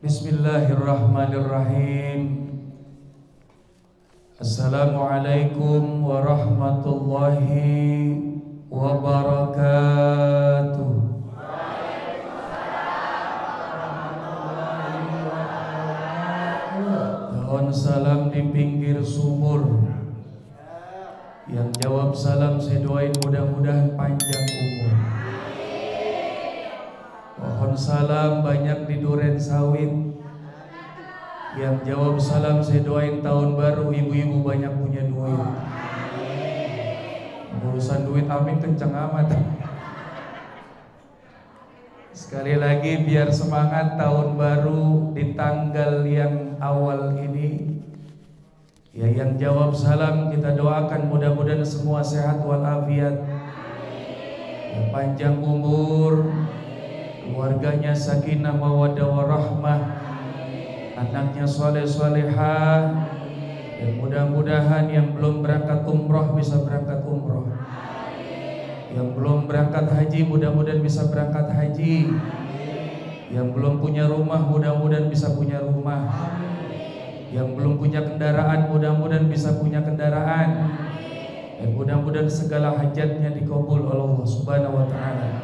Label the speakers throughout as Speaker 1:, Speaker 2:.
Speaker 1: Bismillahirrahmanirrahim. Assalamualaikum warahmatullahi wabarakatuh. Mohon salam di pinggir sumur. Yang jawab salam saya doain mudah-mudahan panjang umur. Mohon salam banyak di duren sawit. Yang jawab salam saya doain tahun baru ibu-ibu banyak punya duit. Urusan duit amin kenceng amat. Sekali lagi biar semangat tahun baru di tanggal yang awal ini. Ya, yang jawab salam kita doakan mudah-mudahan semua sehat walafiat, ya, panjang umur, keluarganya sakinah mawaddah warahmah, anaknya soleh solehah, dan mudah-mudahan yang belum berangkat umroh bisa berangkat umroh, yang belum berangkat haji mudah-mudahan bisa berangkat haji, yang belum punya rumah mudah-mudahan bisa punya rumah, yang belum punya kendaraan mudah-mudahan bisa punya kendaraan, dan mudah-mudahan segala hajatnya dikabul oleh Allah Subhanahu wa taala.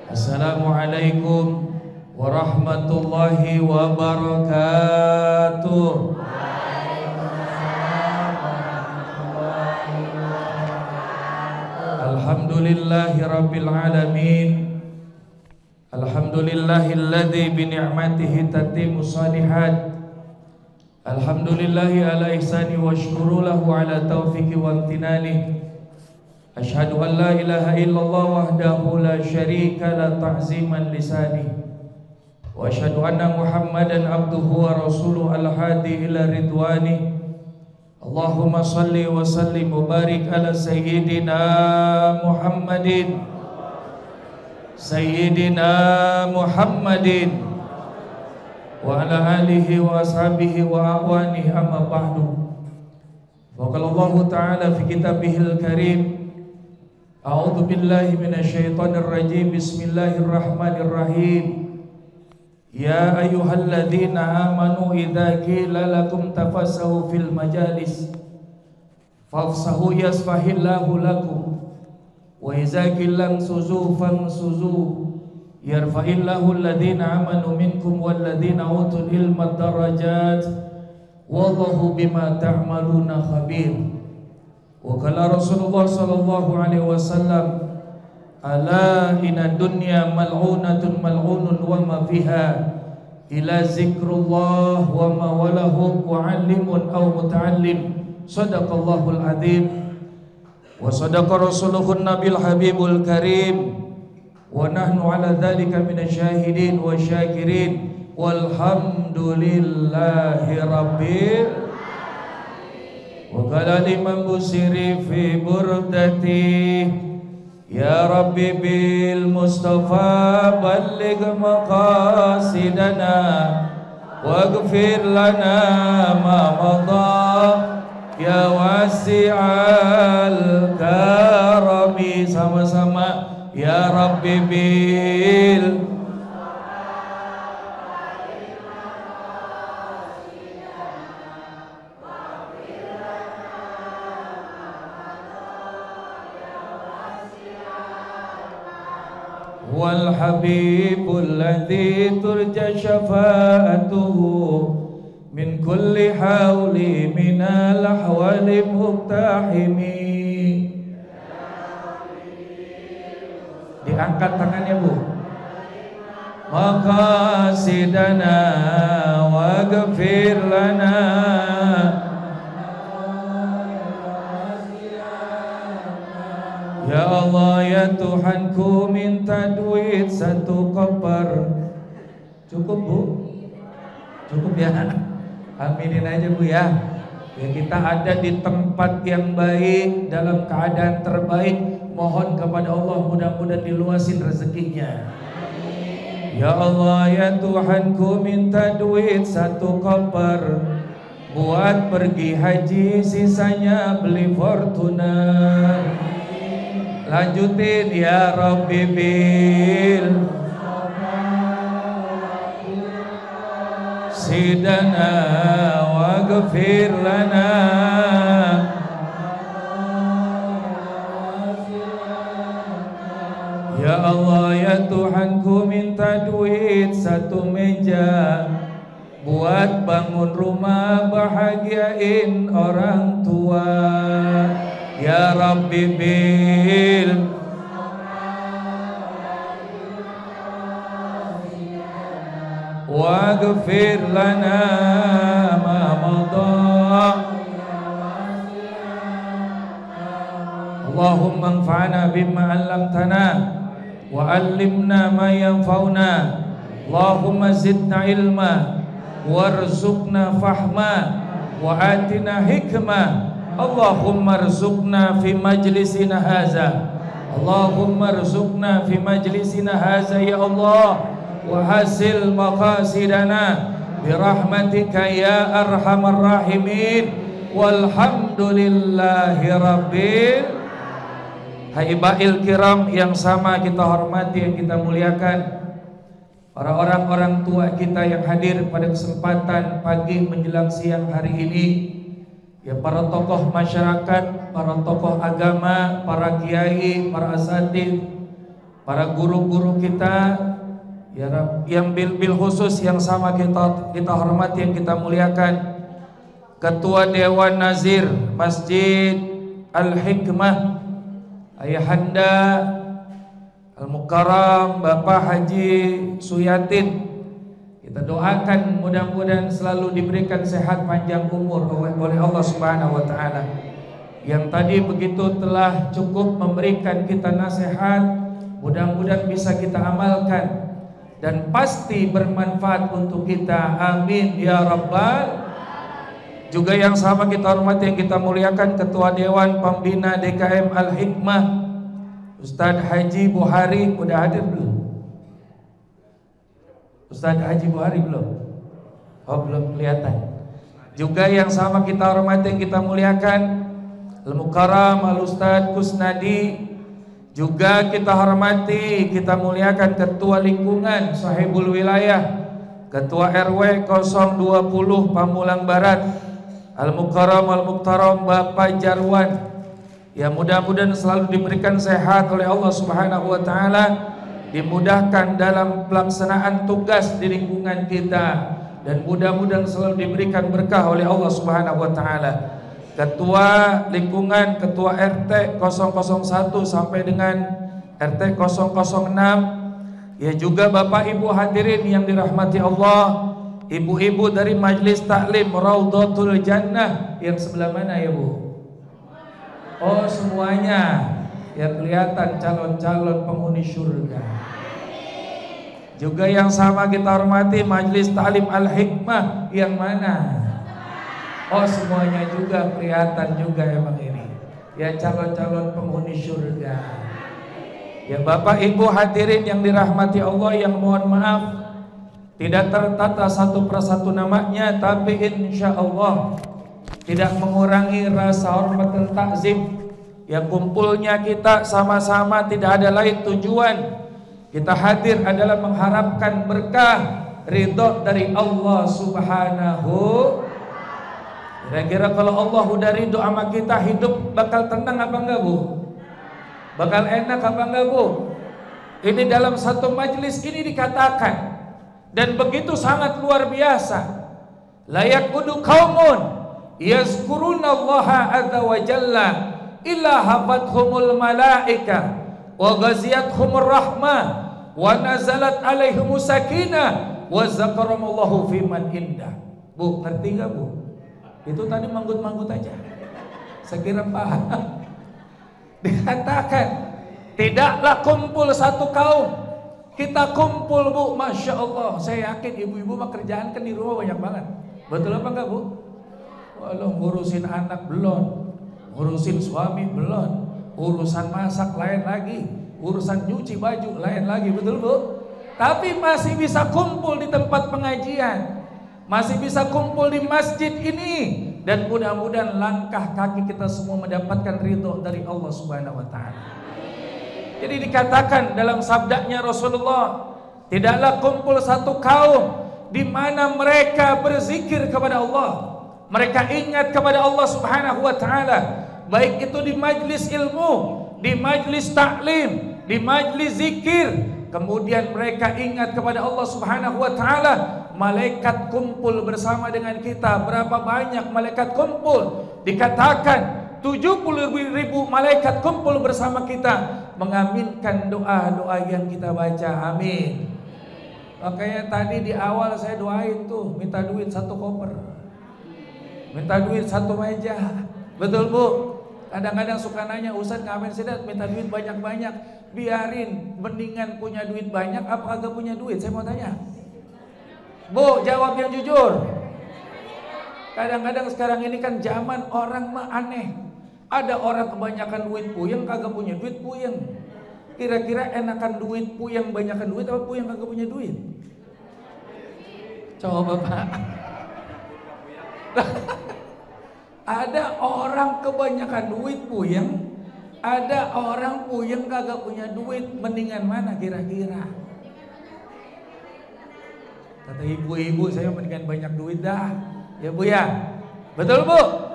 Speaker 1: Assalamualaikum warahmatullahi wabarakatuh. Alhamdulillahi rabbil alamin. Alhamdulillahilladzi bi ni'matihi tatimmu shalihat. Alhamdulillahi ala ihsani wa syukuru lahu ala taufiqi wa amtinani. Asyhadu an la ilaha illallah wahdahu la syarika la ta'ziman lisani. Wa asyhadu anna Muhammadan abduhu wa rasuluhu al-hadi ila ridwani. Allahumma salli wa sallim wa barik ala sayyidina Muhammadin. Sayyidina Muhammadin wa ala alihi wa ashabihi wa awanihi amma ba'du. Wa qala Allah ta'ala fi kitabihil karim, a'udzu billahi minasyaitonir rajim, bismillahirrahmanirrahim. Ya ayyuhalladzina amanu idza qila lakum tafassahu fil majalis fafsahu yasfahillahu lakum wa idza qila suzu fansuzu yarfa'illahu alladhina amanu minkum walladhina utul ilma darajat wallahu bima ta'maluna khabir. Wa qala Rasulullah sallallahu alaihi wasallam, ala inna dunya mal'unatun mal'unun wa ma fiha ila zikrullah wa ma walahu mu'allimun aw muta'allim. Sadaqallahul adzim wa sadaqa rasuluhun nabil habibul karim. Wa nahnu ala dzalika minasyahidin wa syakirin walhamdulillahi rabbil alamin. Wa qala Imam Busiri fi burdati, ya Rabbi bil Mustafa balligh maqasidana waghfir lana ma madha ya wasi'al karami. Sama-sama ya Rabbi bil wal habibul ladzi turja syafa'atuhu min kulli hauli minal ahwali muqtahimi. Diangkat tangannya Bu. Maqasidana waghfir lana, ya Allah ya Tuhanku minta duit satu koper. Cukup Bu? Cukup ya? Aminin aja Bu ya. Ya kita ada di tempat yang baik, dalam keadaan terbaik. Mohon kepada Allah mudah-mudahan diluasin rezekinya. Ya Allah ya Tuhanku minta duit satu koper buat pergi haji, sisanya beli Fortuner. Lanjutin ya Rabbi bil maqasidana waghfir lana. Ya Allah ya Tuhanku, minta duit satu meja buat bangun rumah, bahagiain orang tua. Ya Rabbi bil waghfir lana ma madha. Allahumma anfa'na bima 'allamtana wa 'allimna ma yanfa'una. Allahumma zidna ilma warzuqna fahma wa atina hikmah. Allahumma rzuqna fi majlisina haza. Allahumma rzuqna fi majlisina haza ya Allah, wa hasil maqasidana birahmatika ya arhamar rahimin. Walhamdulillahi rabbil. Haibail kiram yang sama kita hormati, yang kita muliakan, para orang-orang tua kita yang hadir pada kesempatan pagi menjelang siang hari ini, ya para tokoh masyarakat, para tokoh agama, para kiai, para asatidz, para guru-guru kita, ya yang bil khusus yang sama kita hormati, yang kita muliakan, Ketua Dewan Nazir Masjid Al-Hikmah Ayahanda Al-Mukarram Bapak Haji Suyatin. Kita doakan mudah-mudahan selalu diberikan sehat panjang umur oleh Allah Subhanahu wa taala. Yang tadi begitu telah cukup memberikan kita nasihat, mudah-mudahan bisa kita amalkan dan pasti bermanfaat untuk kita. Amin ya rabbal. Juga yang sama kita hormati, yang kita muliakan, Ketua Dewan Pembina DKM Al-Hikmah Ustadz Haji Buhari. Udah hadir belum? Ustadz Haji Buhari belum? Oh belum kelihatan. Juga yang sama kita hormati, yang kita muliakan, Al-Mukarram Al-Ustadz Kusnadi. Juga kita hormati, kita muliakan Ketua Lingkungan Sahibul Wilayah, Ketua RW 020 Pamulang Barat Al-Mukarram Al-Mukhtaram Bapak Jarwan. Ya mudah-mudahan selalu diberikan sehat oleh Allah Subhanahu wa taala, dimudahkan dalam pelaksanaan tugas di lingkungan kita, dan mudah-mudahan selalu diberikan berkah oleh Allah Subhanahu wa taala. Ketua Lingkungan, Ketua RT 001 sampai dengan RT 006, ya juga Bapak Ibu hadirin yang dirahmati Allah, ibu-ibu dari Majelis Taklim Raudhatul Jannah yang sebelah mana ya Bu? Oh semuanya, ya kelihatan calon-calon penghuni surga. Juga yang sama kita hormati Majelis Taklim Al-Hikmah yang mana? Oh semuanya juga kelihatan juga emang ini, ya calon-calon penghuni surga. Ya Bapak Ibu hadirin yang dirahmati Allah, yang mohon maaf tidak tertata satu persatu namanya, tapi insya Allah tidak mengurangi rasa hormat dan takzim. Ya kumpulnya kita sama-sama tidak ada lain tujuan. Kita hadir adalah mengharapkan berkah, ridho dari Allah Subhanahu. Kira-kira kalau Allah udah ridho sama kita, hidup bakal tenang apa enggak Bu? Bakal enak apa enggak Bu? Ini dalam satu majelis ini dikatakan, dan begitu sangat luar biasa. Layak udu qaumun yazkurunallaha azza wa jalla illa hafathumul malaika wa ghaziyatuhumur rahmah wa nazalat alaihimus sakinah wa zakarahumullahu fiman indah. Bu, ngerti enggak Bu? Itu tadi manggut-manggut aja. Saya kira paham. Dikatakan tidaklah kumpul satu kaum. Kita kumpul Bu, Masya Allah. Saya yakin ibu-ibu mah kerjaan kan di rumah banyak banget. Betul apa enggak Bu? Walau ngurusin anak belum, ngurusin suami belum, urusan masak lain lagi, urusan nyuci baju lain lagi, betul Bu? Tapi masih bisa kumpul di tempat pengajian, masih bisa kumpul di masjid ini, dan mudah-mudahan langkah kaki kita semua mendapatkan ridho dari Allah Subhanahu wa taala. Jadi dikatakan dalam sabdanya Rasulullah, tidaklah kumpul satu kaum di mana mereka berzikir kepada Allah, mereka ingat kepada Allah Subhanahu wa taala, baik itu di majlis ilmu, di majlis taklim, di majlis zikir, kemudian mereka ingat kepada Allah Subhanahu wa taala, malaikat kumpul bersama dengan kita. Berapa banyak malaikat kumpul? Dikatakan 70.000 malaikat kumpul bersama kita mengaminkan doa-doa yang kita baca. Amin. Makanya tadi di awal saya doain tuh, minta duit 1 koper, minta duit 1 meja. Betul Bu? Kadang-kadang suka nanya, Ustaz ngapain sih minta duit banyak-banyak? Biarin, mendingan punya duit banyak apa agak punya duit? Saya mau tanya Bu, jawab yang jujur. Kadang-kadang sekarang ini kan zaman orang mah aneh. Ada orang kebanyakan duit puyeng, kagak punya duit puyeng. Kira-kira enakan duit puyeng banyakan duit apa puyeng kagak punya duit? Coba Pak. Ada orang kebanyakan duit puyeng, ada orang puyeng kagak punya duit. Mendingan mana kira-kira? Kata ibu-ibu, saya mendingan banyak duit dah. Ya Bu ya? Betul Bu?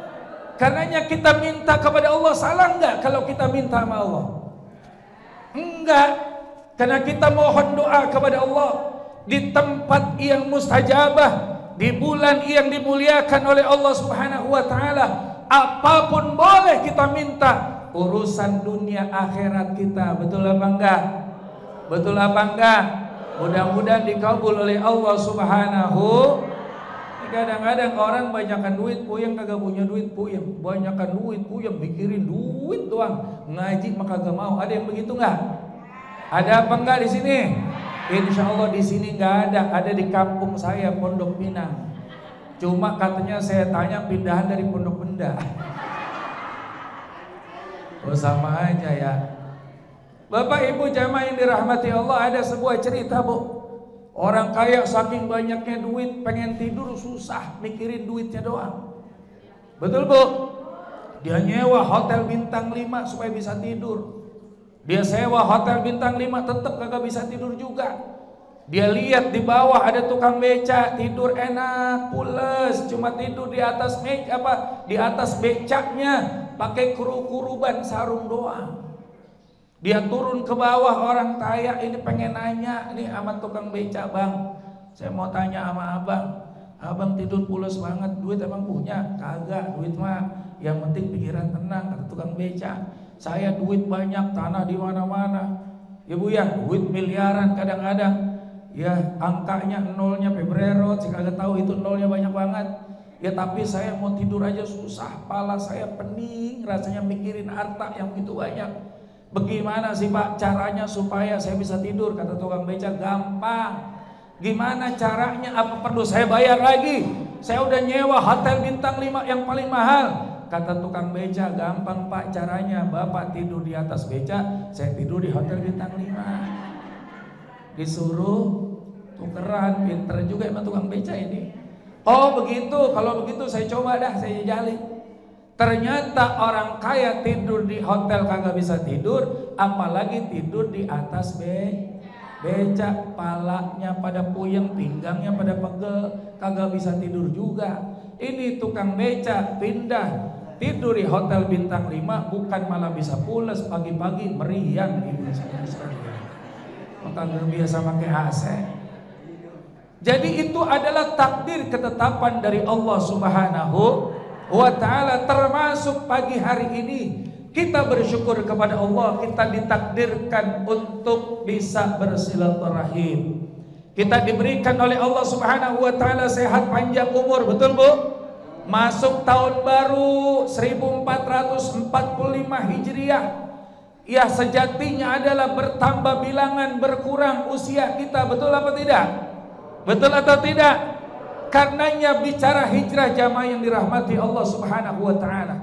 Speaker 1: Karenanya kita minta kepada Allah, salah enggak kalau kita minta sama Allah? Enggak. Karena kita mohon doa kepada Allah di tempat yang mustajabah, di bulan yang dimuliakan oleh Allah Subhanahu wa taala. Apapun boleh kita minta, urusan dunia akhirat kita. Betul apa enggak? Betul apa enggak? Mudah-mudahan dikabul oleh Allah Subhanahu. Kadang-kadang orang banyakkan duit puyeng, kagak punya duit puyeng, banyakkan duit puyeng, mikirin duit doang, ngaji maka kagak mau. Ada yang begitu nggak? Ada apa enggak di sini? Insya Allah di sini nggak ada. Ada di kampung saya, Pondok Pinang. Cuma katanya saya tanya pindahan dari Pondok Benda. Oh sama aja ya. Bapak Ibu jamaah yang dirahmati Allah, ada sebuah cerita Bu. Orang kaya saking banyaknya duit, pengen tidur susah, mikirin duitnya doang. Betul Bu? Dia nyewa hotel bintang 5 supaya bisa tidur. Dia sewa hotel bintang 5 tetap kagak bisa tidur juga. Dia lihat di bawah ada tukang beca, tidur enak, pules, cuma tidur di atas meja di atas becaknya, pakai kuruban sarung doang. Dia turun ke bawah, orang kaya ini pengen nanya nih sama tukang beca, Bang, saya mau tanya sama abang tidur pules banget, duit emang punya? Kagak, duit mah yang penting pikiran tenang, kata tukang beca. Saya duit banyak, tanah di mana-mana. Ya Bu ya, duit miliaran kadang-kadang. Ya angkanya nolnya pebrero, saya kagak tahu itu nolnya banyak banget. Ya tapi saya mau tidur aja susah, pala saya pening, rasanya mikirin harta yang begitu banyak. Bagaimana sih Pak caranya supaya saya bisa tidur? Kata tukang beca, gampang. Gimana caranya? Apa perlu saya bayar lagi? Saya udah nyewa hotel bintang 5 yang paling mahal. Kata tukang beca, gampang Pak caranya. Bapak tidur di atas beca, saya tidur di hotel bintang 5. Disuruh tukeran, pinter juga emang tukang beca ini. Oh begitu, kalau begitu saya coba dah, saya jalin. Ternyata orang kaya tidur di hotel kagak bisa tidur, apalagi tidur di atas beca, palanya pada puyeng, pinggangnya pada pegel, kagak bisa tidur juga. Ini tukang beca pindah tidur di hotel bintang 5, bukan malah bisa pules, pagi-pagi meriang ibu saya sekalian. Maka biasa pakai AC. Jadi itu adalah takdir ketetapan dari Allah Subhanahu wa ta'ala. Termasuk pagi hari ini kita bersyukur kepada Allah, kita ditakdirkan untuk bisa bersilaturahim. Kita diberikan oleh Allah Subhanahu wa ta'ala sehat panjang umur, betul Bu? Masuk tahun baru 1445 Hijriah. Ya sejatinya adalah bertambah bilangan, berkurang usia kita, betul apa tidak? Betul atau tidak? Karenanya bicara hijrah jamaah yang dirahmati Allah Subhanahu wa ta'ala,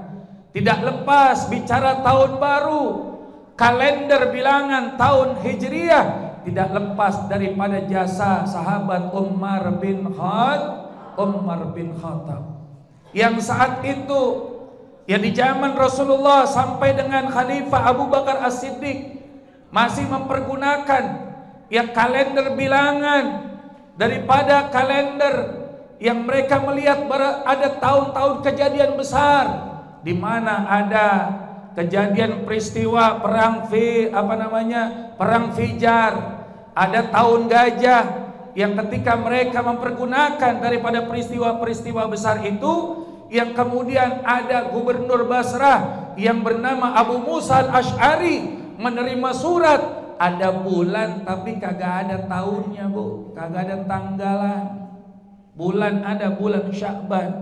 Speaker 1: tidak lepas bicara tahun baru, kalender bilangan tahun Hijriah, tidak lepas daripada jasa sahabat Umar bin Khattab yang saat itu ya di zaman Rasulullah sampai dengan Khalifah Abu Bakar As-Siddiq masih mempergunakan ya kalender bilangan daripada kalender yang mereka melihat ada tahun-tahun kejadian besar di mana ada kejadian peristiwa perang Fijar, ada tahun gajah yang ketika mereka mempergunakan daripada peristiwa-peristiwa besar itu, yang kemudian ada gubernur Basrah yang bernama Abu Musa al-Ash'ari menerima surat, ada bulan tapi kagak ada tahunnya, Bu, kagak ada tanggalan. Bulan ada bulan Sya'ban.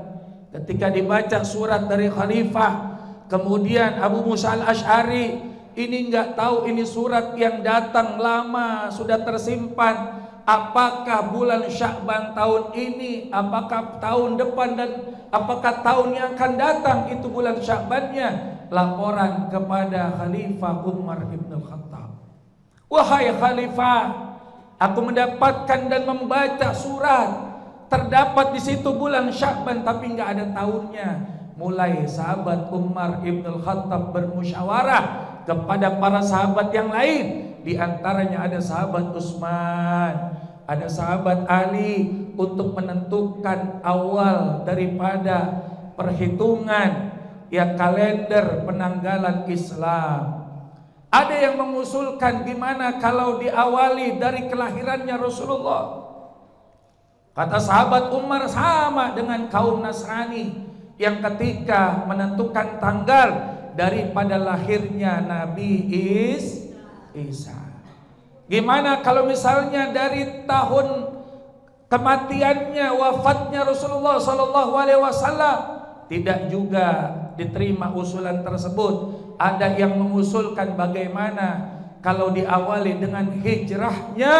Speaker 1: Ketika dibaca surat dari khalifah, kemudian Abu Musa al-Ash'ari ini enggak tahu ini surat yang datang lama sudah tersimpan. Apakah bulan Sya'ban tahun ini, apakah tahun depan, dan apakah tahun yang akan datang itu bulan Sya'bannya? Laporan kepada Khalifah Umar ibn al-Khattab. Wahai Khalifah, aku mendapatkan dan membaca surat. Terdapat di situ bulan Sya'ban tapi enggak ada tahunnya. Mulai sahabat Umar ibn al-Khattab bermusyawarah kepada para sahabat yang lain. Di antaranya ada sahabat Utsman, ada sahabat Ali, untuk menentukan awal daripada perhitungan kalender penanggalan Islam. Ada yang mengusulkan gimana kalau diawali dari kelahirannya Rasulullah. Kata sahabat Umar, sama dengan kaum Nasrani yang ketika menentukan tanggal daripada lahirnya Nabi Isa. Gimana kalau misalnya dari tahun kematiannya, wafatnya Rasulullah Sallallahu Alaihi Wasallam? Tidak juga diterima usulan tersebut. Ada yang mengusulkan bagaimana kalau diawali dengan hijrahnya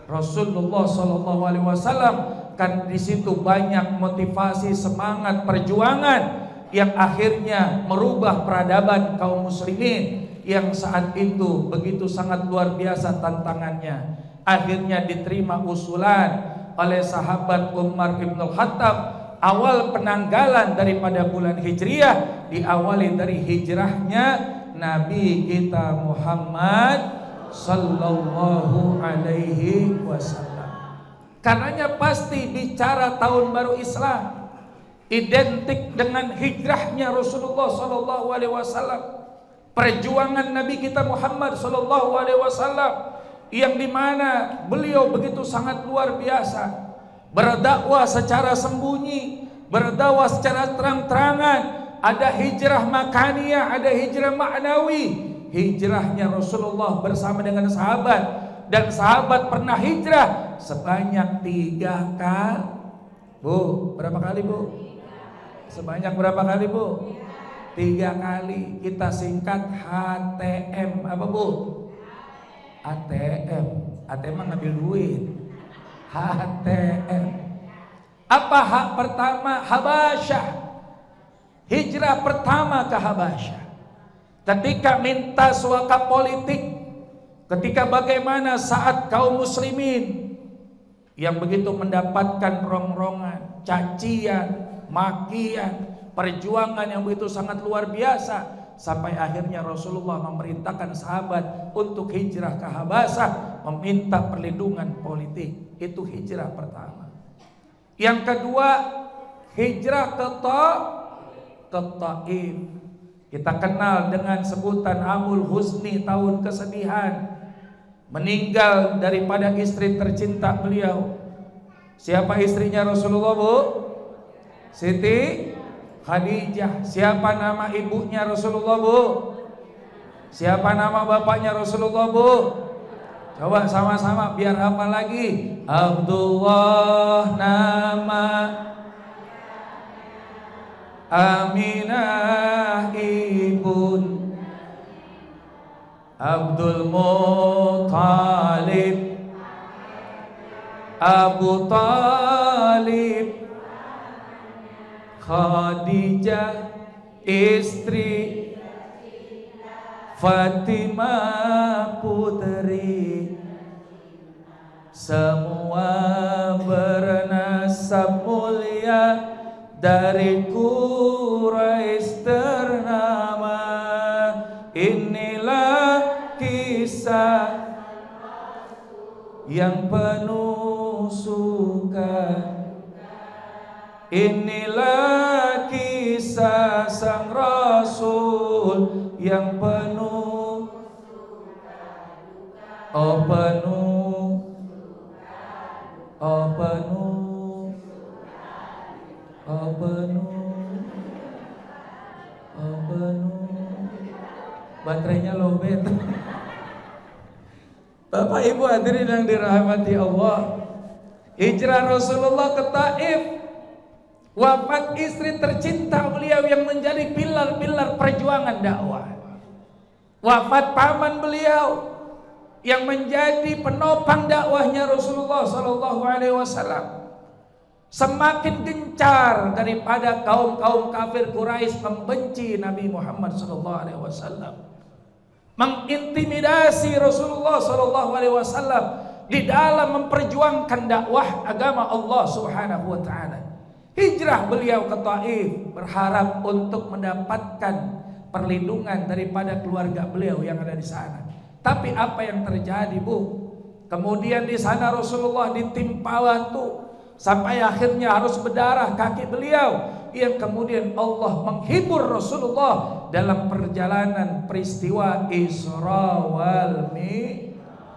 Speaker 1: Rasulullah Sallallahu Alaihi Wasallam, kan di situ banyak motivasi, semangat perjuangan yang akhirnya merubah peradaban kaum muslimin yang saat itu begitu sangat luar biasa tantangannya. Akhirnya diterima usulan oleh sahabat Umar ibn al-Khattab, awal penanggalan daripada bulan Hijriah diawali dari hijrahnya Nabi kita Muhammad Sallallahu Alaihi Wasallam. Karenanya pasti bicara tahun baru Islam identik dengan hijrahnya Rasulullah Sallallahu Alaihi Wasallam, perjuangan Nabi kita Muhammad Sallallahu Alaihi Wasallam yang dimana beliau begitu sangat luar biasa, berdakwah secara sembunyi, berdakwah secara terang-terangan. Ada hijrah makaniyah, ada hijrah ma'nawi. Hijrahnya Rasulullah bersama dengan sahabat, dan sahabat pernah hijrah sebanyak 3 kali. Bu, berapa kali, Bu? Sebanyak berapa kali, Bu? 3 kali. Kita singkat HTM. Apa, Bu? ATM. ATM mah ngambil duit. HTM. Apa hak pertama? Habasyah. Hijrah pertama ke Habasyah. Ketika minta suaka politik, ketika bagaimana saat kaum muslimin yang begitu mendapatkan rongrongan, cacian, makian, perjuangan yang begitu sangat luar biasa, sampai akhirnya Rasulullah memerintahkan sahabat untuk hijrah ke Habasyah, meminta perlindungan politik. Itu hijrah pertama. Yang kedua, hijrah ke Taif. Kita kenal dengan sebutan Amul Husni, tahun kesedihan. Meninggal daripada istri tercinta beliau. Siapa istrinya Rasulullah, Bu? Siti Khadijah. Siapa nama ibunya Rasulullah, Bu? Siapa nama bapaknya Rasulullah, Bu? Coba sama-sama biar hafal lagi. Abdullah nama, Aminah ibun, Abdul Muttalib, Abu Talib, Khadijah istri, Fatimah putri, semua bernasab mulia dari Quraisy ternama. Inilah kisah yang penuh suka. Inilah kisah sang Rasul yang penuh, oh penuh, oh penuh, oh penuh, oh penuh. Baterainya lowbat. Bapak Ibu hadirin yang dirahmati Allah, hijrah Rasulullah ke Taif, wafat istri tercinta beliau yang menjadi pilar-pilar perjuangan dakwah, wafat paman beliau yang menjadi penopang dakwahnya Rasulullah Sallallahu Alaihi Wasallam, semakin gencar daripada kaum kafir Quraisy membenci Nabi Muhammad Sallallahu Alaihi Wasallam, mengintimidasi Rasulullah Sallallahu Alaihi Wasallam di dalam memperjuangkan dakwah agama Allah Subhanahu Wa Taala. Hijrah beliau ke Taif berharap untuk mendapatkan perlindungan daripada keluarga beliau yang ada di sana. Tapi apa yang terjadi, Bu? Kemudian di sana Rasulullah ditimpa batu sampai akhirnya harus berdarah kaki beliau, yang kemudian Allah menghibur Rasulullah dalam perjalanan peristiwa Isra wal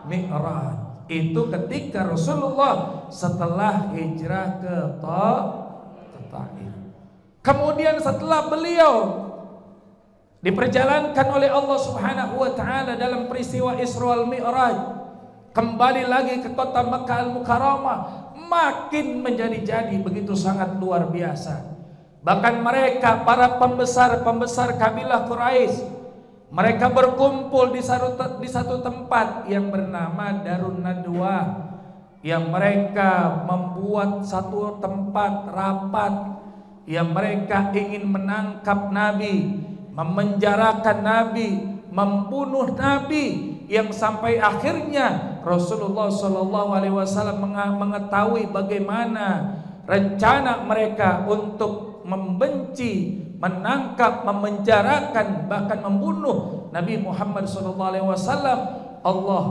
Speaker 1: Mi'raj. Itu ketika Rasulullah setelah hijrah ke Taif. Kemudian setelah beliau diperjalankan oleh Allah Subhanahu wa taala dalam peristiwa Isra wal Mi'raj, kembali lagi ke kota Makkah Al-Mukarramah, makin menjadi-jadi begitu sangat luar biasa. Bahkan mereka para pembesar kabilah Quraisy, mereka berkumpul di satu tempat yang bernama Darun Nadwah, yang mereka membuat satu tempat rapat, yang mereka ingin menangkap Nabi, memenjarakan Nabi, membunuh Nabi, yang sampai akhirnya Rasulullah Shallallahu Alaihi Wasallam mengetahui bagaimana rencana mereka untuk membenci, menangkap, memenjarakan, bahkan membunuh Nabi Muhammad Shallallahu Alaihi Wasallam. Allah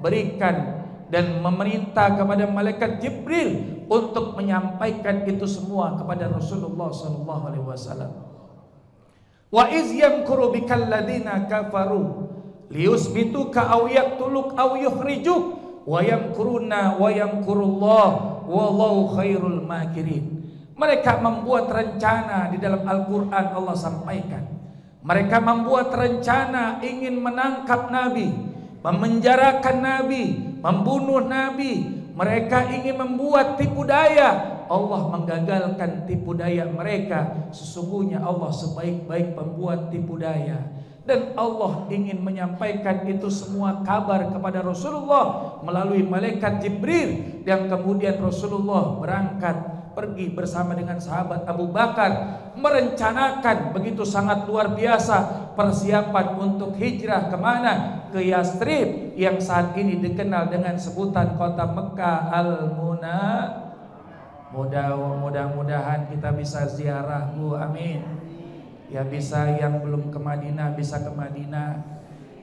Speaker 1: berikan dan memerintah kepada malaikat Jibril untuk menyampaikan itu semua kepada Rasulullah Sallallahu Alaihi Wasallam. Wa iz yamkuru bikal ladzina kafaru liyusbituka aw yaqtuluk aw yukhrijuk wa yamkuruna wa yamkurullah wallahu khairul makirin. Mereka membuat rencana di dalam Al-Quran, Allah sampaikan. Mereka membuat rencana ingin menangkap Nabi, memenjarakan Nabi, membunuh Nabi. Mereka ingin membuat tipu daya. Allah menggagalkan tipu daya mereka. Sesungguhnya Allah sebaik-baik pembuat tipu daya. Dan Allah ingin menyampaikan itu semua kabar kepada Rasulullah melalui malaikat Jibril. Dan kemudian Rasulullah berangkat pergi bersama dengan sahabat Abu Bakar, merencanakan begitu sangat luar biasa persiapan untuk hijrah kemana? Ke Yastrib, yang saat ini dikenal dengan sebutan kota Mekah Mudah-mudahan kita bisa ziarah, Bu, amin. Ya, bisa yang belum ke Madinah bisa ke Madinah,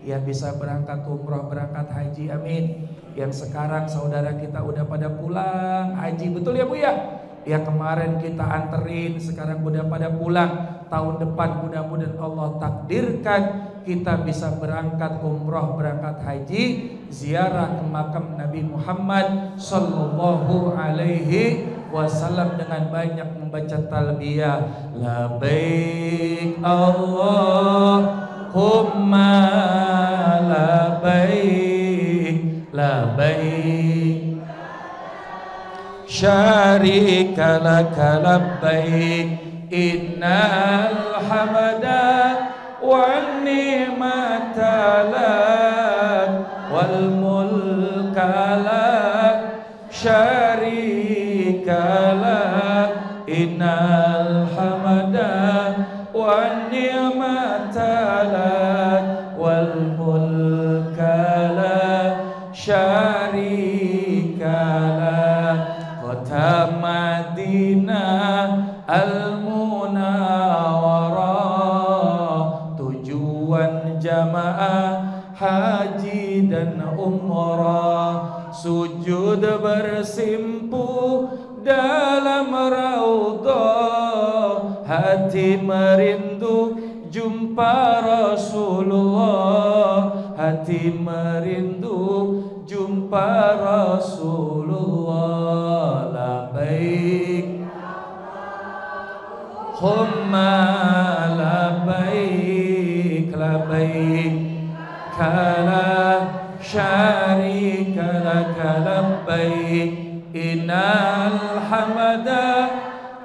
Speaker 1: ya bisa berangkat umroh, berangkat haji, amin. Yang sekarang saudara kita udah pada pulang haji, betul ya Bu ya? Ya, kemarin kita anterin, sekarang udah pada pulang. Tahun depan mudah-mudahan Allah takdirkan kita bisa berangkat umroh, berangkat haji, ziarah ke makam Nabi Muhammad Sallallahu Alaihi Wasallam dengan banyak membaca talbiyah. Labbaik Allahumma labbaik, labbaik syarika laka labbaik, innal hamda wan ni'mata lak wal mulka lak syarika lak, innal hamda wan ni'mata lak wal mulka lak syarika lak. Kota Madinah Al-Munawwarah, tujuan jamaah haji dan umrah, sujud bersimpuh hati merindu jumpa Rasulullah, hati merindu jumpa Rasulullah. Labbaik Humma labbaik, labbaik la syarika laka labbaik, innal hamda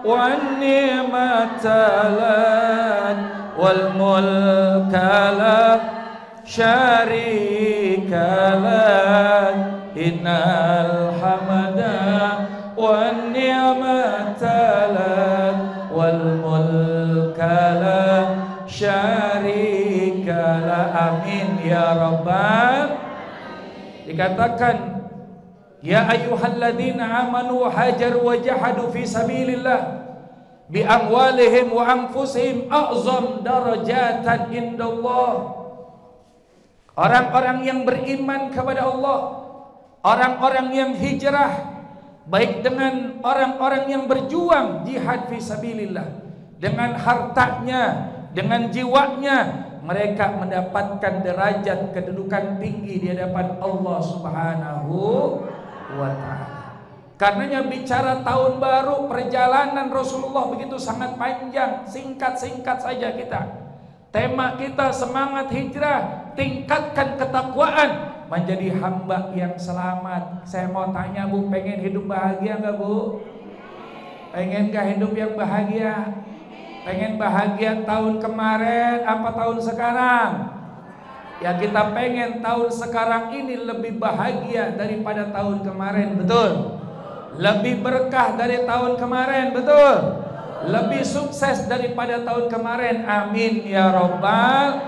Speaker 1: wan ni'mata lak wal mulka la syarika lak, innal hamda wan ni'mata lak wal mulka la syarika la. Amin ya rabbal. Dikatakan, ya ayyuhalladzina amanu hajaru wa jahadu fi sabilillah bi amwalihim wa anfusihim a'zam darajatan indallah. Orang-orang yang beriman kepada Allah, orang-orang yang hijrah, baik dengan orang-orang yang berjuang jihad fi sabilillah, dengan hartanya, dengan jiwanya, mereka mendapatkan derajat kedudukan tinggi di hadapan Allah Subhanahu wa ta'ala. Karenanya bicara tahun baru, perjalanan Rasulullah begitu sangat panjang. Singkat-singkat saja kita. Tema kita semangat hijrah, tingkatkan ketakwaan, menjadi hamba yang selamat. Saya mau tanya Bu, pengen hidup bahagia enggak Bu? Pengen gak hidup yang bahagia? Pengen bahagia tahun kemarin apa tahun sekarang? Ya kita pengen tahun sekarang ini lebih bahagia daripada tahun kemarin, betul? Lebih berkah dari tahun kemarin, betul? Lebih sukses daripada tahun kemarin, amin ya robbal.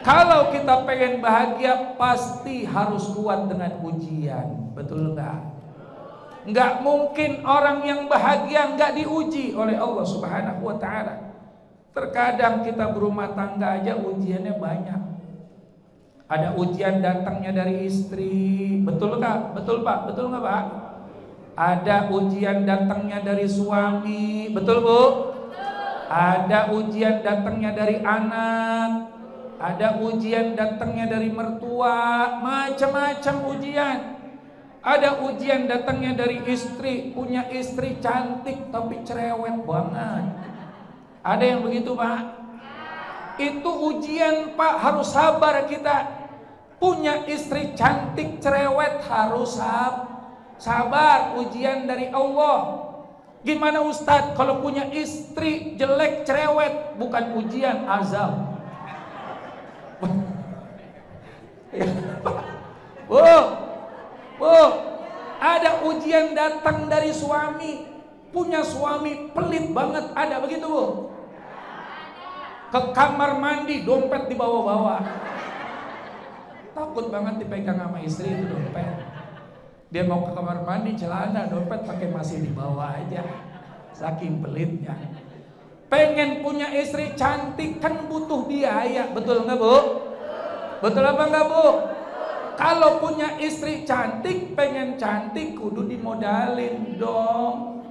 Speaker 1: Kalau kita pengen bahagia, pasti harus kuat dengan ujian, betul enggak? Enggak mungkin orang yang bahagia enggak diuji oleh Allah Subhanahu wa ta'ala. Terkadang kita berumah tangga aja ujiannya banyak. Ada ujian datangnya dari istri, betul enggak? Betul Pak? Betul enggak Pak? Ada ujian datangnya dari suami, betul Bu? Ada ujian datangnya dari anak, ada ujian datangnya dari mertua, macam-macam ujian. Ada ujian datangnya dari istri, punya istri cantik tapi cerewet banget. Ada yang begitu Pak? Itu ujian Pak, harus sabar kita. Punya istri cantik cerewet harus sabar, ujian dari Allah. Gimana Ustadz kalau punya istri jelek cerewet? Bukan ujian, azab. Bu, ada ujian datang dari suami. Punya suami pelit banget, ada begitu Bu? Ke kamar mandi dompet dibawa-bawa. Takut banget dipegang sama istri itu dompet. Dia mau ke kamar mandi celana, dompet pakai masih dibawa aja. Saking pelitnya. Pengen punya istri cantik kan butuh biaya, betul nggak Bu? Betul apa nggak Bu? Kalau punya istri cantik, pengen cantik kudu dimodalin dong.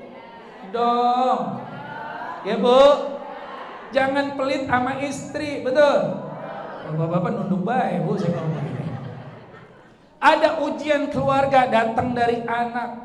Speaker 1: Ya Bu, jangan pelit sama istri, betul? Bapak-bapak nunduk baik Bu, saya ngomong begini. Ada ujian keluarga datang dari anak.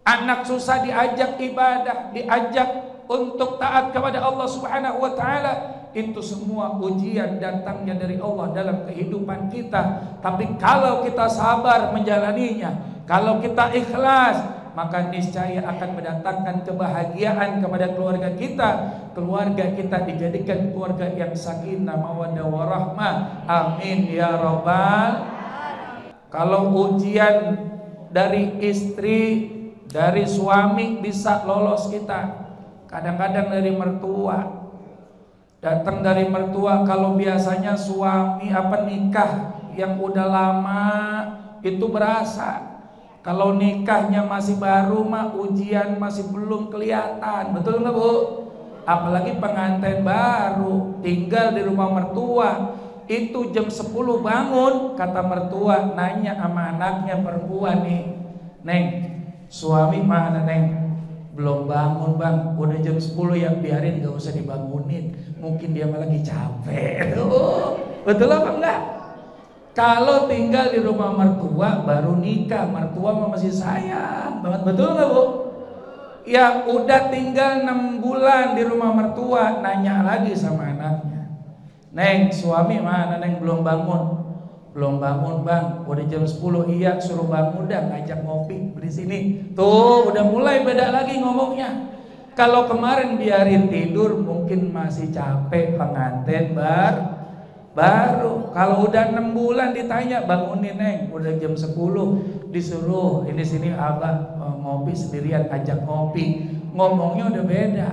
Speaker 1: Anak susah diajak ibadah, diajak untuk taat kepada Allah Subhanahu wa ta'ala. Itu semua ujian datangnya dari Allah dalam kehidupan kita. Tapi kalau kita sabar menjalaninya, kalau kita ikhlas, maka niscaya akan mendatangkan kebahagiaan kepada keluarga kita. Keluarga kita dijadikan keluarga yang sakinah, mawaddah warahmah. Amin ya rabbal. Kalau ujian dari istri, dari suami bisa lolos kita. Kadang-kadang dari mertua. Datang dari mertua. Kalau biasanya suami nikah yang udah lama itu berasa. Kalau nikahnya masih baru mah ujian masih belum kelihatan. Betul nggak Bu? Apalagi pengantin baru tinggal di rumah mertua. Itu jam 10 bangun, kata mertua nanya sama anaknya perempuan nih, Neng, suami mana Neng? belum bangun bang, udah jam 10 ya, biarin gak usah dibangunin, mungkin dia malah lagi capek. Betul apa enggak? Kalau tinggal di rumah mertua baru nikah, mertua masih sayang banget, betul nggak bu? Ya udah tinggal 6 bulan di rumah mertua, nanya lagi sama anaknya, Neng, suami mana Neng, belum bangun? Belum bangun bang, udah jam 10. Iya, suruh bangun dah, ngajak ngopi di sini. Tuh udah mulai beda lagi ngomongnya. Kalau kemarin biarin tidur mungkin masih capek, pengantin baru. Kalau udah 6 bulan ditanya, bangunin Neng, udah jam 10, disuruh ini sini abah ngopi sendirian, ajak ngopi. Ngomongnya udah beda.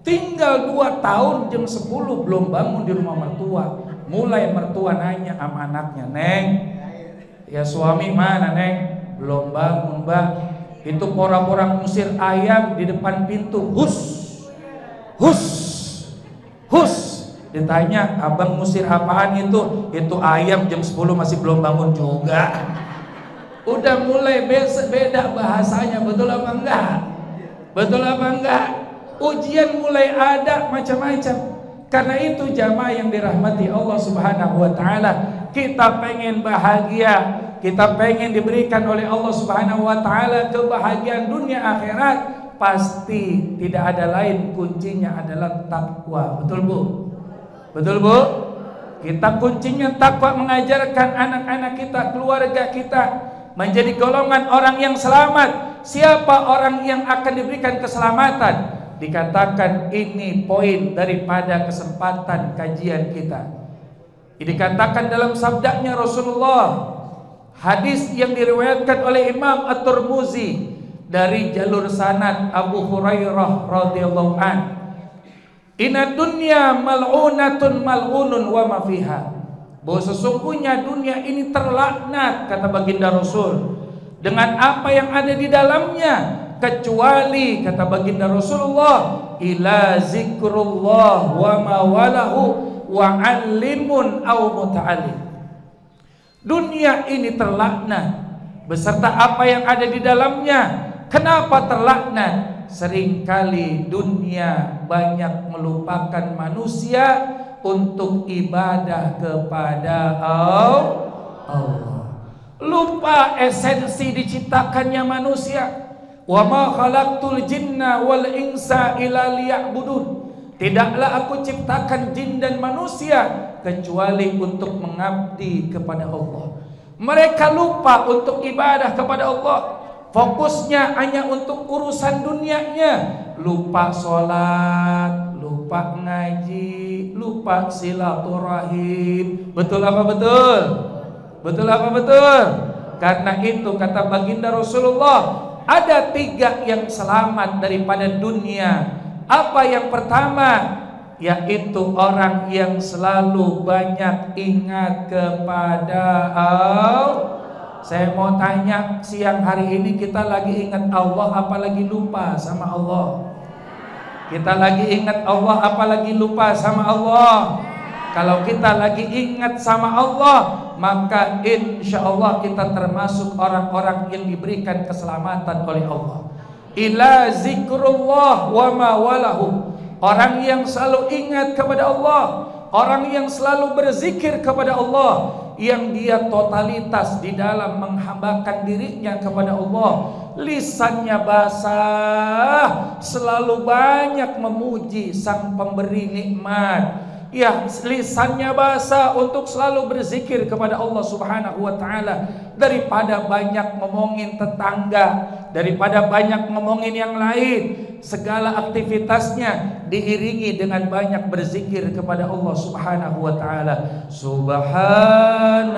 Speaker 1: Tinggal 2 tahun jam 10 belum bangun di rumah mertua. Mulai mertua nanya sama anaknya, Neng, ya suami mana Neng? Belum bangun mbak. Itu pora-pora ngusir ayam di depan pintu. Hus, hus, hus. Ditanya, abang ngusir apaan itu? Itu ayam jam 10 masih belum bangun juga. Udah mulai beda bahasanya, betul apa enggak? Betul apa enggak? Ujian mulai ada macam-macam. Karena itu jamaah yang dirahmati Allah Subhanahu wa taala, kita pengen bahagia, kita pengen diberikan oleh Allah Subhanahu wa taala kebahagiaan dunia akhirat, pasti tidak ada lain kuncinya adalah takwa. Betul Bu? Betul Bu? Kita kuncinya takwa, mengajarkan anak-anak kita, keluarga kita menjadi golongan orang yang selamat. Siapa orang yang akan diberikan keselamatan? Dikatakan ini poin daripada kesempatan kajian kita. Dikatakan dalam sabdanya Rasulullah, hadis yang diriwayatkan oleh Imam At-Tirmizi dari jalur sanad Abu Hurairah radhiyallahu an, inna dunya mal'unatun mal'unun wa ma fiha, bahwa sesungguhnya dunia ini terlaknat, kata baginda Rasul, dengan apa yang ada di dalamnya, kecuali kata baginda Rasulullah, ila zikrullah wa ma walahu wa alimun au muta'allim. Dunia ini terlaknat beserta apa yang ada di dalamnya. Kenapa terlaknat? Seringkali dunia banyak melupakan manusia untuk ibadah kepada Allah. Lupa esensi diciptakannya manusia. Wa ma khalaqtul jinna wal insa illa liya'budun. Tidaklah aku ciptakan jin dan manusia kecuali untuk mengabdi kepada Allah. Mereka lupa untuk ibadah kepada Allah. Fokusnya hanya untuk urusan dunianya. Lupa sholat, lupa ngaji, lupa silaturahim. Betul apa betul? Betul apa betul? Karena itu kata baginda Rasulullah, ada 3 yang selamat daripada dunia. Apa yang pertama? Yaitu orang yang selalu banyak ingat kepada Allah. Saya mau tanya, siang hari ini kita lagi ingat Allah apa lagi lupa sama Allah? Kita lagi ingat Allah apa lagi lupa sama Allah? Kalau kita lagi ingat sama Allah, maka insya Allah kita termasuk orang-orang yang diberikan keselamatan oleh Allah. Ila zikrullah wa ma walahu. Orang yang selalu ingat kepada Allah, orang yang selalu berzikir kepada Allah, yang dia totalitas di dalam menghambakan dirinya kepada Allah. Lisannya basah, selalu banyak memuji sang pemberi nikmat. Ya, lisannya basah untuk selalu berzikir kepada Allah Subhanahu wa taala, daripada banyak ngomongin tetangga, daripada banyak ngomongin yang lain. Segala aktivitasnya diiringi dengan banyak berzikir kepada Allah Subhanahu wa taala. Subhanallah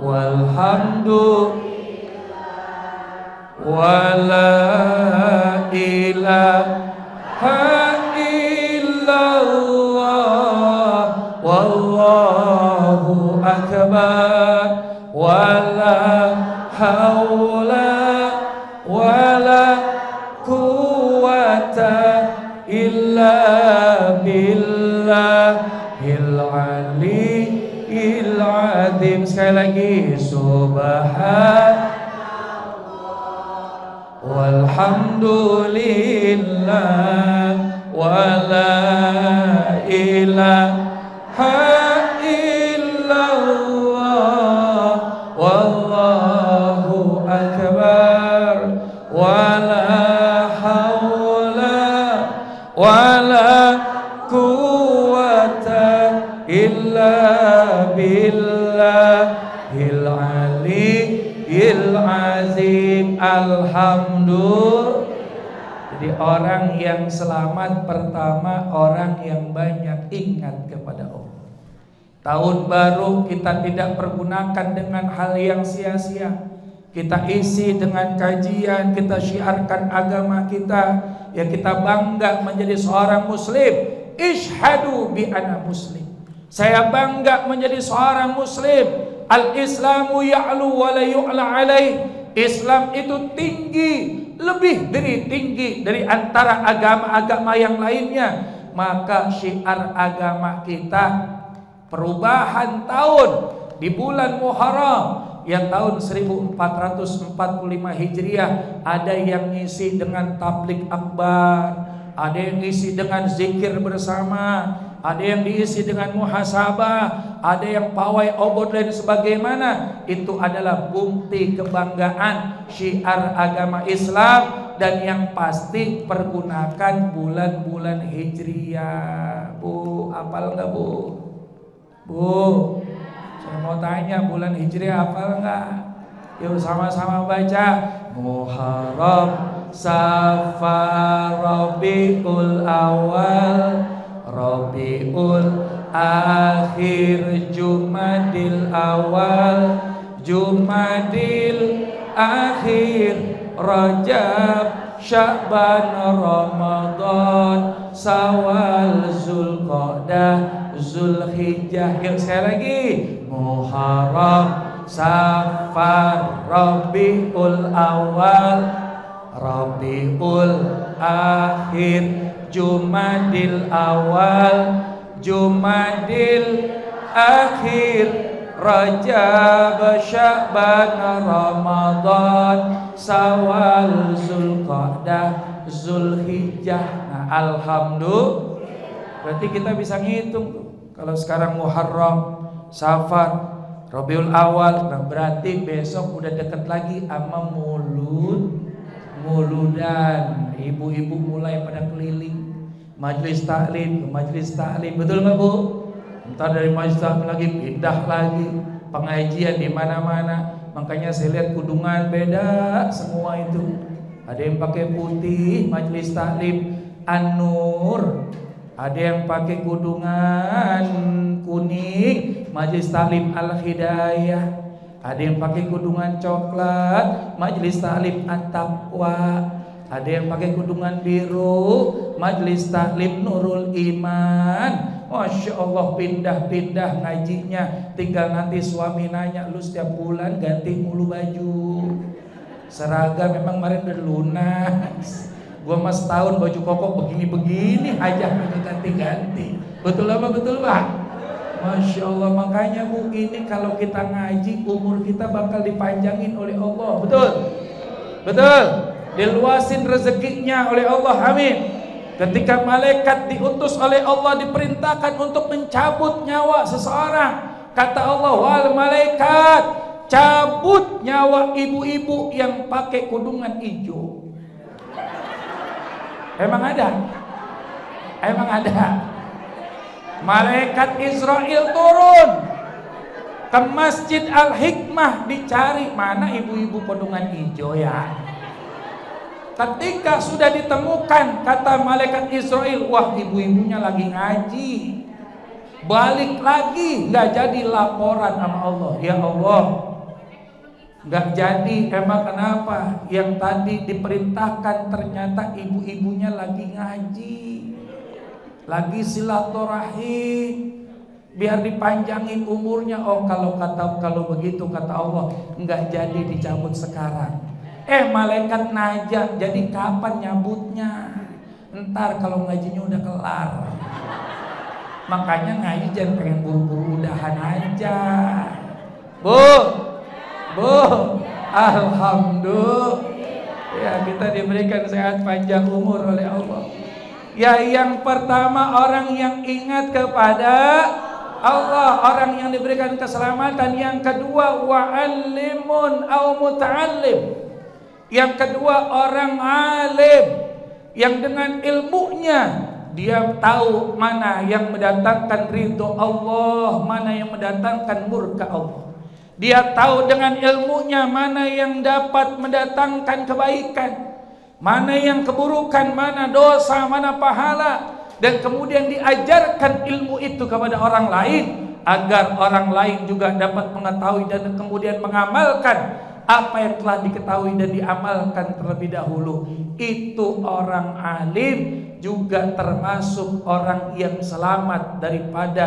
Speaker 1: walhamdulillah wala ilaha illallah wallahu akbar wala haula wala quwwata illa billahil aliyyil azim. Sekali lagi, subhanallah walhamdulillah wala ilaha illallah wallahu akbar wala haula wala quwwata illa billahil aliyyil azim. Alhamdulillah. Jadi orang yang selamat pertama orang yang banyak ingat kepada Allah. Tahun baru kita tidak pergunakan dengan hal yang sia-sia. Kita isi dengan kajian, kita syiarkan agama kita. Ya kita bangga menjadi seorang muslim. Ishhadu bi ana muslim. Saya bangga menjadi seorang muslim. Al-Islamu ya'lu wa la yu'la alaih. Islam itu tinggi, lebih tinggi dari antara agama-agama yang lainnya. Maka syiar agama kita perubahan tahun di bulan Muharram yang tahun 1445 Hijriah, ada yang ngisi dengan tablik akbar, ada yang ngisi dengan zikir bersama, ada yang diisi dengan muhasabah, ada yang pawai obor dan sebagaimana. Itu adalah bukti kebanggaan syiar agama Islam. Dan yang pasti pergunakan bulan-bulan Hijriah. Bu, hafal nggak bu? Bu, saya mau tanya, bulan Hijriah hafal nggak? Yuk sama-sama baca. Muharram, Safar, Rabiul Awal, Rabiul Akhir, Jumadil Awal, Jumadil Akhir, Rajab, Sya'ban, Ramadan, Syawal, Zulqa'dah, Zulhijjah. Yuk sekali lagi. Muharram, Safar, Rabiul Awal, Rabiul Akhir, Jumadil Awal, Jumadil Akhir, Rajab, Sya'ban, Ramadan, Syawal, Zulqa'dah, Zulhijjah. Nah, alhamdulillah. Berarti kita bisa ngitung tuh. Kalau sekarang Muharram, Safar, Rabiul Awal, nah berarti besok udah deket lagi sama muludan. Ibu-ibu mulai pada keliling majelis taklim ke majelis taklim, betul nggak bu? Entar dari majelis taklim lagi pindah lagi pengajian di mana-mana. Makanya saya lihat kudungan beda semua itu. Ada yang pakai putih majelis taklim An-Nur, ada yang pakai kudungan kuning majelis taklim Al-Hidayah, ada yang pakai kudungan coklat majelis taklim At-Taqwa, ada yang pakai kudungan biru majelis taklim Nurul Iman. Masya Allah, pindah-pindah ngajinya. Tinggal nanti suami nanya, lu setiap bulan ganti mulu baju seragam, memang kemarin udah lunas. Gua mas setahun baju koko begini-begini aja ganti-ganti. Betul apa betul pak? Masya Allah. Makanya bu, ini kalau kita ngaji umur kita bakal dipanjangin oleh Allah. Betul? Betul? Diluasin rezekinya oleh Allah. Amin. Ketika malaikat diutus oleh Allah diperintahkan untuk mencabut nyawa seseorang, kata Allah, wal malaikat, cabut nyawa ibu-ibu yang pakai kudungan hijau. Emang ada? Emang ada? Malaikat Israel turun ke Masjid Al-Hikmah, dicari mana ibu-ibu kudungan hijau ya. Ketika sudah ditemukan, kata malaikat Israel, wah ibu-ibunya lagi ngaji. Balik lagi, nggak jadi laporan sama Allah. Ya Allah, nggak jadi. Emang kenapa? Yang tadi diperintahkan ternyata ibu-ibunya lagi ngaji, lagi silaturahim, biar dipanjangin umurnya. Oh kalau begitu kata Allah, nggak jadi dicabut sekarang. Malaikat najak, jadi kapan nyabutnya? Ntar kalau ngajinya udah kelar. Makanya ngaji jangan pengen buru-buru udahan aja. Bu, alhamdulillah. Ya, kita diberikan sehat panjang umur oleh Allah. Ya, yang pertama orang yang ingat kepada Allah, orang yang diberikan keselamatan. Yang kedua wa'allimun au muta'allim. Yang kedua orang alim yang dengan ilmunya dia tahu mana yang mendatangkan ridho Allah, mana yang mendatangkan murka Allah. Dia tahu dengan ilmunya mana yang dapat mendatangkan kebaikan, mana yang keburukan, mana dosa, mana pahala. Dan kemudian diajarkan ilmu itu kepada orang lain, agar orang lain juga dapat mengetahui dan kemudian mengamalkan apa yang telah diketahui dan diamalkan terlebih dahulu. Itu orang alim, juga termasuk orang yang selamat daripada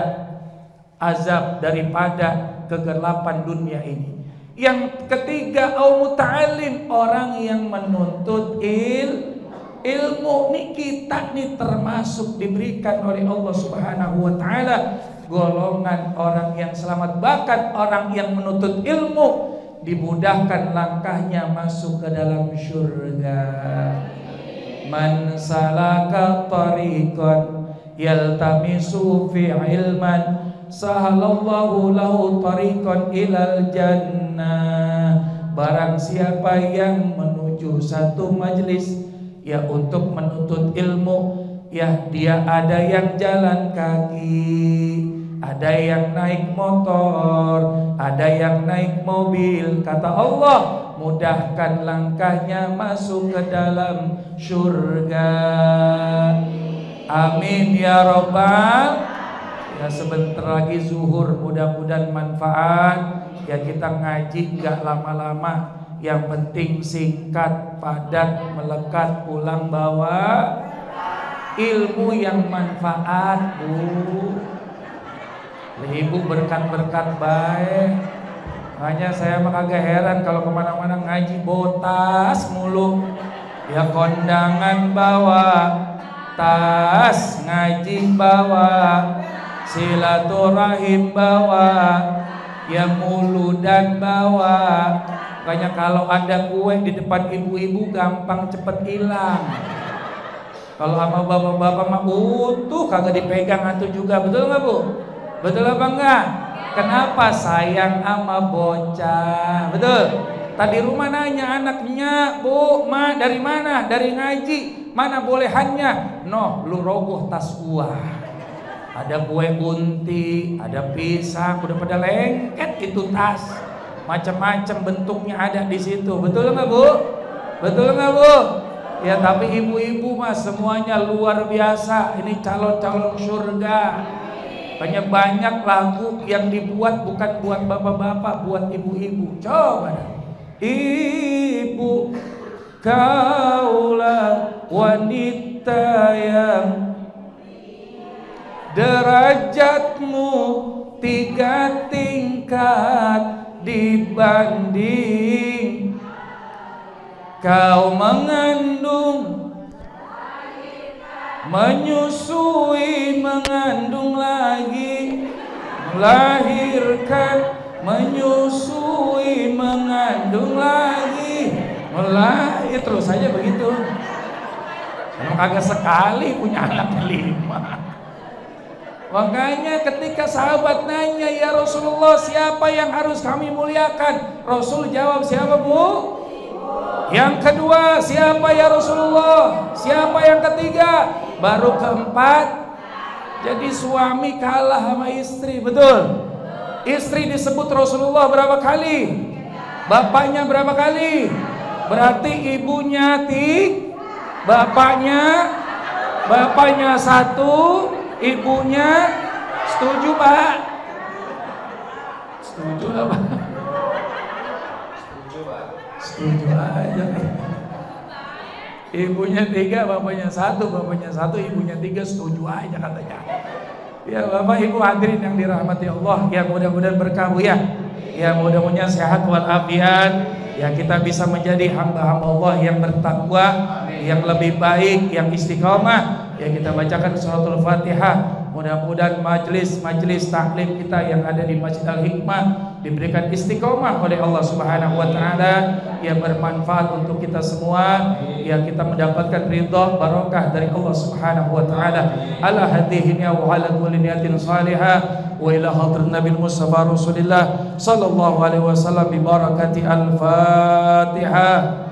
Speaker 1: azab, daripada kegelapan dunia ini. Yang ketiga au muta'allim, orang yang menuntut ilmu. Nih kita nih termasuk diberikan oleh Allah Subhanahu wa taala golongan orang yang selamat. Bahkan orang yang menuntut ilmu dimudahkan langkahnya masuk ke dalam syurga. Man salaka tariqan yaltamisu fi ilman sahalallahu lahu tariqan ilal jannah. Barang siapa yang menuju satu majlis ya untuk menuntut ilmu, ya dia ada yang jalan kaki, ada yang naik motor, ada yang naik mobil. Kata Allah, mudahkan langkahnya masuk ke dalam surga. Amin ya Rabbal. Ya sebentar lagi zuhur, mudah-mudahan manfaat. Ya kita ngaji nggak lama-lama, yang penting singkat, padat, melekat, pulang bawa ilmu yang manfaat, Bu. Ibu berkat-berkat baik. Makanya saya mah kagak heran kalau kemana-mana ngaji botas mulu. Ya kondangan bawa tas, ngaji bawa, silaturahim bawa, ya muludan bawa. Makanya kalau ada kue di depan ibu-ibu gampang cepet hilang. Kalau sama bapak-bapak mah utuh kagak dipegang atuh juga. Betul nggak Bu? Betul apa enggak? Kenapa? Sayang sama bocah. Betul. Tadi rumah nanya anaknya, Bu, Ma dari mana? Dari ngaji. Mana bolehannya? Noh, lu rogoh tas gua. Ada kue bunti, ada pisang, udah pada lengket itu tas. Macam-macam bentuknya ada di situ. Betul nggak Bu? Betul nggak Bu? Ya tapi ibu-ibu mah semuanya luar biasa. Ini calon-calon surga. Banyak lagu yang dibuat bukan buat bapak-bapak, buat ibu-ibu. Coba. Ibu, kaulah wanita yang derajatmu 3 tingkat dibanding kau mengandung, menyusui, mengandung lagi, melahirkan, menyusui, mengandung lagi, melahir, terus saja begitu. Emang kagak sekali punya anak 5. Makanya ketika sahabat nanya, ya Rasulullah siapa yang harus kami muliakan? Rasul jawab, siapa Bu? Yang kedua, siapa ya Rasulullah? Siapa yang ketiga? Baru keempat. Jadi suami kalah sama istri, betul? Istri disebut Rasulullah berapa kali? Bapaknya berapa kali? Berarti ibunya bapaknya 1, ibunya. Setuju Pak? Setuju apa? Setuju aja. Ibunya 3, bapaknya 1, ibunya 3, setuju aja katanya. Ya Bapak Ibu hadirin yang dirahmati Allah, ya mudah-mudahan berkah Bu ya. Ya mudah-mudahan sehat walafiat. Ya kita bisa menjadi hamba-hamba Allah yang bertakwa, yang lebih baik, yang istiqomah. Ya kita bacakan suratul Fatihah. Mudah-mudahan majelis taklim kita yang ada di Masjid Al Hikmah diberikan istiqomah oleh Allah Subhanahu wa taala yang bermanfaat untuk kita semua, yang kita mendapatkan ridha barokah dari Allah Subhanahu wa taala. Ala hadhihi wa ala kulli niyatin salihah wa ila hadrat Nabi Mustafa Rasulillah sallallahu alaihi wasallam bi barakati al-Fatihah.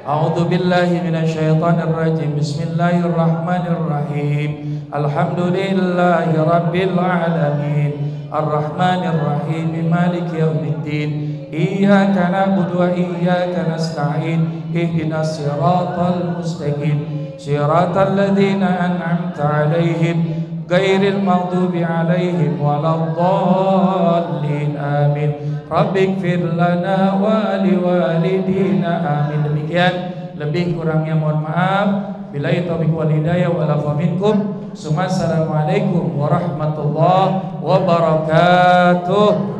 Speaker 1: A'udzu billahi minasyaitonir rajim. Bismillahirrahmanirrahim. Alhamdulillahi rabbil alamin. Arrahmanir rahim. Maliki yaumiddin. Iyyaka na'budu wa iyyaka nasta'in. Ihdinas siratal mustaqim. Siratal ladzina an'amta 'alaihim ghairil maghdubi 'alaihim waladdallin. Amin. Rabbighfir lana wa liwalidina. Amin. Demikian, lebih kurangnya mohon maaf. Billahi taufiq wal hidayah wa lafa minkum. Assalamualaikum warahmatullahi wabarakatuh.